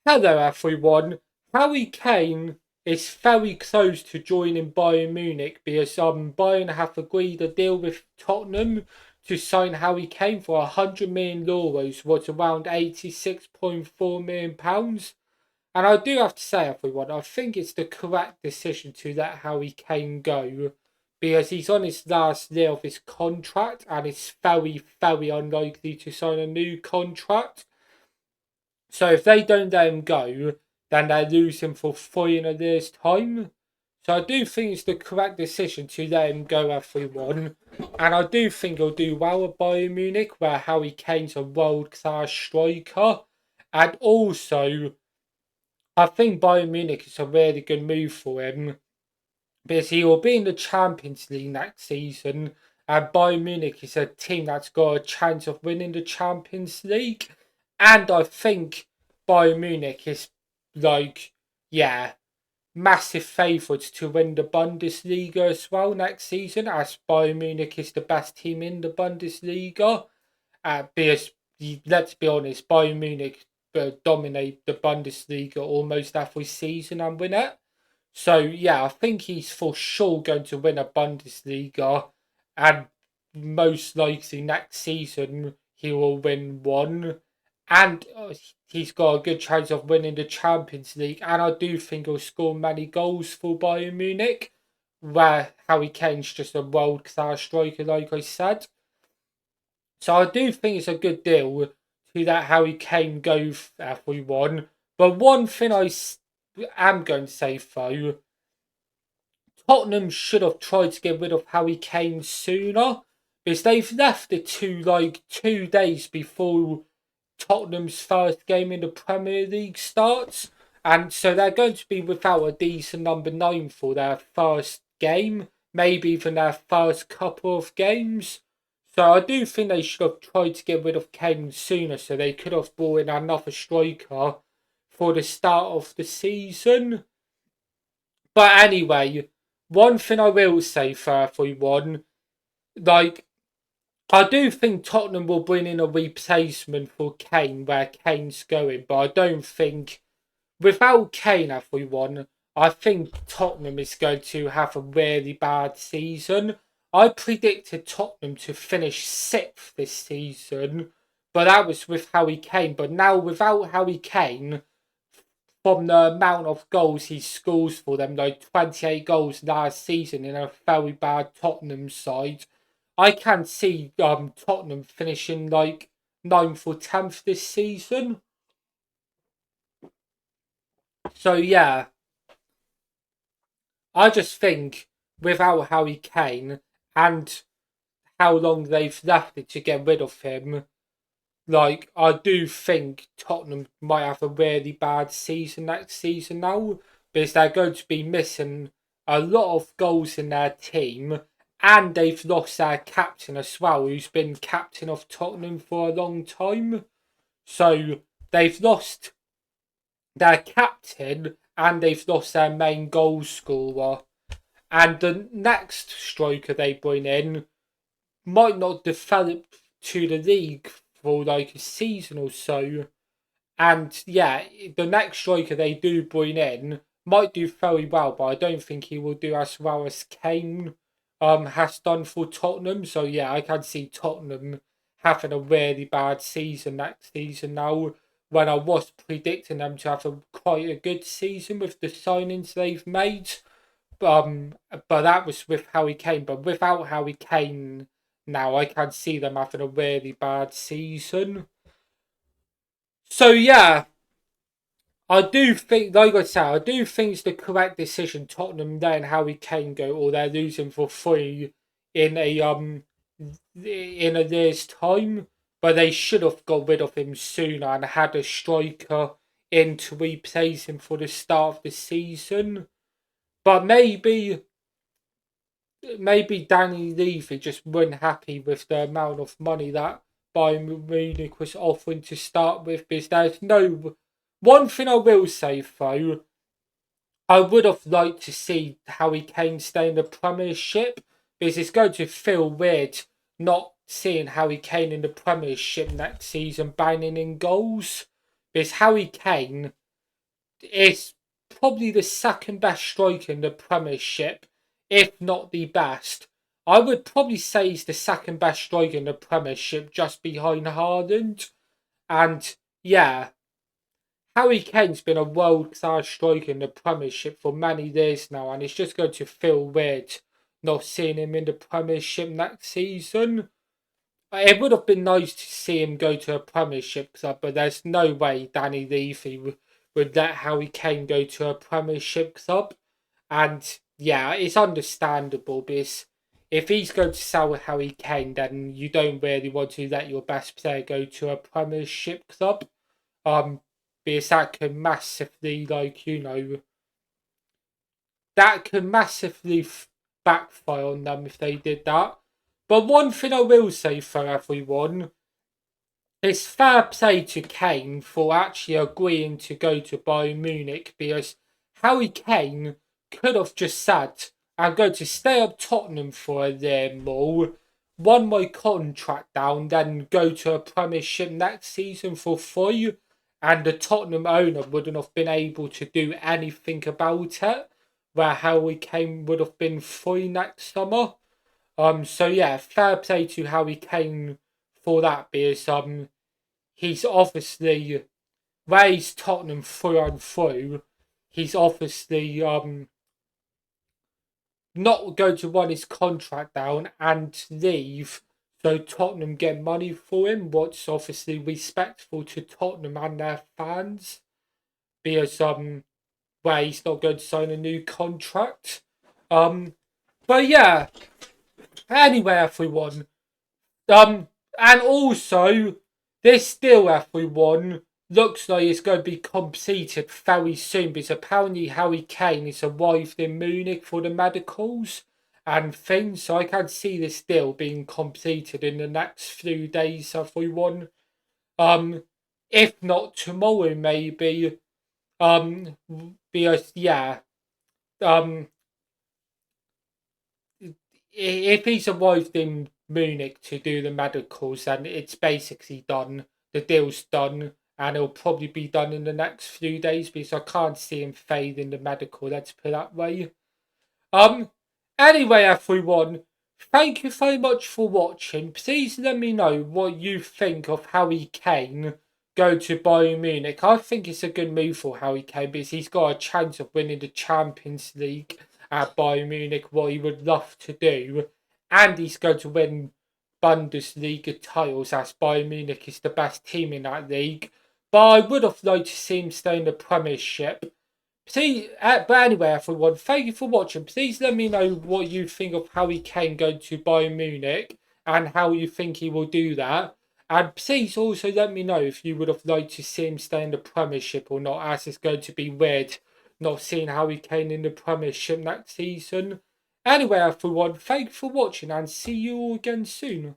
Hello everyone. Harry Kane is very close to joining Bayern Munich because Bayern have agreed a deal with Tottenham to sign Harry Kane for €100 million, worth around £86.4 million. And I do have to say, everyone, I think it's the correct decision to let Harry Kane go because he's on his last year of his contract and it's very, very unlikely to sign a new contract. So if they don't let him go, then they lose him for free in a year's time. So I do think it's the correct decision to let him go, everyone. And I do think he'll do well at Bayern Munich, where Harry Kane's a world-class striker. And also, I think Bayern Munich is a really good move for him because he will be in the Champions League next season. And Bayern Munich is a team that's got a chance of winning the Champions League. And I think Bayern Munich is massive favourites to win the Bundesliga as well next season, as Bayern Munich is the best team in the Bundesliga. Because let's be honest, Bayern Munich dominate the Bundesliga almost every season and win it. So yeah, I think he's for sure going to win a Bundesliga, and most likely next season he will win one, and he's got a good chance of winning the Champions League. And I do think he'll score many goals for Bayern Munich, where Harry Kane's just a world class striker, like I said. So I do think it's a good deal to let Harry Kane go for everyone. But one thing am going to say though, Tottenham should have tried to get rid of Harry Kane sooner because they've left it to 2 days before Tottenham's first game in the Premier League starts. And so they're going to be without a decent number 9 for their first game, maybe even their first couple of games. So I do think they should have tried to get rid of Kane sooner so they could have brought in another striker for the start of the season. But anyway, one thing I will say for everyone, I do think Tottenham will bring in a replacement for Kane where Kane's going, but I don't think, without Kane, everyone, I think Tottenham is going to have a really bad season. I predicted Tottenham to finish 6th this season, but that was with Harry Kane. But now, without Harry Kane, from the amount of goals he scores for them, like 28 goals last season in a very bad Tottenham side, I can see Tottenham finishing like 9th or 10th this season. So yeah, I just think without Harry Kane and how long they've left it to get rid of him, I do think Tottenham might have a really bad season next season now because they're going to be missing a lot of goals in their team, and they've lost their captain as well, who's been captain of Tottenham for a long time. So they've lost their captain and they've lost their main goal scorer. And the next striker they bring in might not develop to the league for like a season or so. And yeah, the next striker they do bring in might do very well, but I don't think he will do as well as Kane has done for Tottenham. So yeah, I can see Tottenham having a really bad season next season now, when I was predicting them to have quite a good season with the signings they've made. But that was with Harry Kane. But without Harry Kane now, I can see them having a really bad season. So yeah, I do think, like I said, I do think it's the correct decision. Tottenham letting Harry Kane go, or they're losing for free in a year's time. But they should have got rid of him sooner and had a striker in to replace him for the start of the season. But maybe Danny Levy just wasn't happy with the amount of money that Bayern Munich was offering to start with, because there's no... One thing I will say though, I would have liked to see Harry Kane stay in the Premiership, because it's going to feel weird not seeing Harry Kane in the Premiership next season banging in goals. Because Harry Kane is probably the second best striker in the Premiership, if not the best. I would probably say he's the second best striker in the Premiership, just behind Haaland. And yeah, Harry Kane's been a world-class striker in the Premiership for many years now, and it's just going to feel weird not seeing him in the Premiership next season. It would have been nice to see him go to a Premiership club, but there's no way Danny Levy would let Harry Kane go to a Premiership club. And yeah, it's understandable because if he's going to sell Harry Kane, then you don't really want to let your best player go to a Premiership club. Because that can massively, that can massively backfire on them if they did that. But one thing I will say for everyone, it's fair play to Kane for actually agreeing to go to Bayern Munich, because Harry Kane could have just said, I'm going to stay up Tottenham for a year more, run my contract down, then go to a Premiership next season for free, and the Tottenham owner wouldn't have been able to do anything about it, where Harry Kane would have been free next summer. So yeah, fair play to Harry Kane for that, because he's obviously, where he's Tottenham through and through, he's obviously not going to run his contract down and leave, so Tottenham get money for him, what's obviously respectful to Tottenham and their fans, because where he's not going to sign a new contract. But yeah, anyway, everyone. And also, this deal, everyone, looks like it's going to be completed very soon, because apparently Harry Kane is arrived in Munich for the medicals and things, so I can see this deal being completed in the next few days, everyone. If not tomorrow, maybe. Because yeah, um, if he's arrived in Munich to do the medicals, then it's basically done. The deal's done, and it'll probably be done in the next few days, because I can't see him failing the medical. Let's put it that way. Um. Anyway, everyone, thank you very much for watching. Please let me know what you think of Harry Kane go to Bayern Munich. I think it's a good move for Harry Kane, because he's got a chance of winning the Champions League at Bayern Munich, what he would love to do, and he's going to win Bundesliga titles, as Bayern Munich is the best team in that league. But I would have liked to see him stay in the Premiership. Please, but anyway, everyone, thank you for watching. Please let me know what you think of Harry Kane going to Bayern Munich and how you think he will do that. And please also let me know if you would have liked to see him stay in the Premiership or not, as it's going to be weird not seeing Harry Kane in the Premiership next season. Anyway, everyone, thank you for watching and see you all again soon.